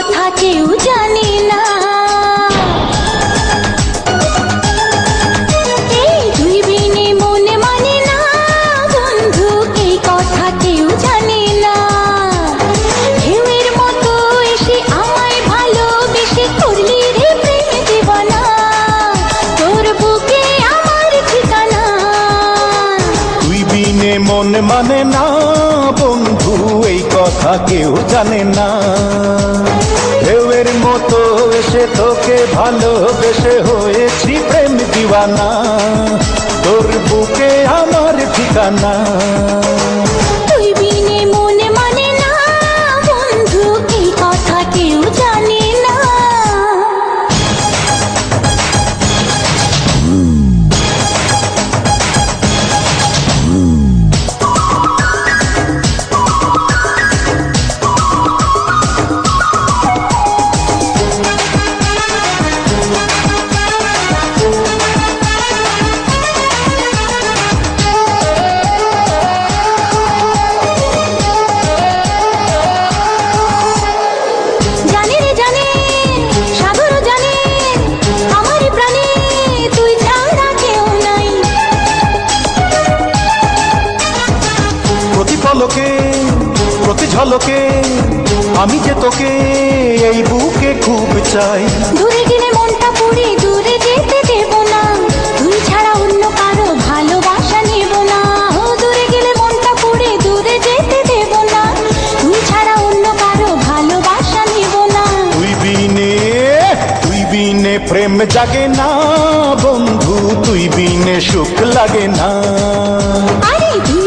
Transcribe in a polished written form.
কথা কেউ জানে না। এই তুই বিনে মন মানে না বন্ধু, এই কথা কেউ জানে না। ঢেউয়ের মতো এসে আমায় ভালোবেসে করলি রে প্রেম দিবানা, তোর বুকে আমার ঠিকানা। তুই বিনে মন মানে না বন্ধু, এই কথা কেউ জানে না। ঢেউয়ের মতো এসে তোকে ভালোবেসে হয়েছি প্রেম দিওয়ানা, তোর বুকে আমার ঠিকানা। তুই বিনে মন মানে না বন্ধু, এই কথা কেউ জানে না। জানে রে জানে, সাগর জানে, আমার প্রাণে তুই ছাড়া কেউ নাই। প্রতি পলকে প্রতি ঝলকে আমি যে তোকে এই বুকে খুব চাই। দূরে গেলে মনটা পুড়ে দূরে যেতে দেব না, তুই ছাড়া অন্য কারো ভালোবাসা নেব না। ও দূরে গেলে মনটা পুড়ে দূরে যেতে দেব না, তুই ছাড়া অন্য কারো ভালোবাসা নেব না। তুই বিনে প্রেম জাগে না বন্ধু, তুই বিনে সুখ লাগে না। আরে তুই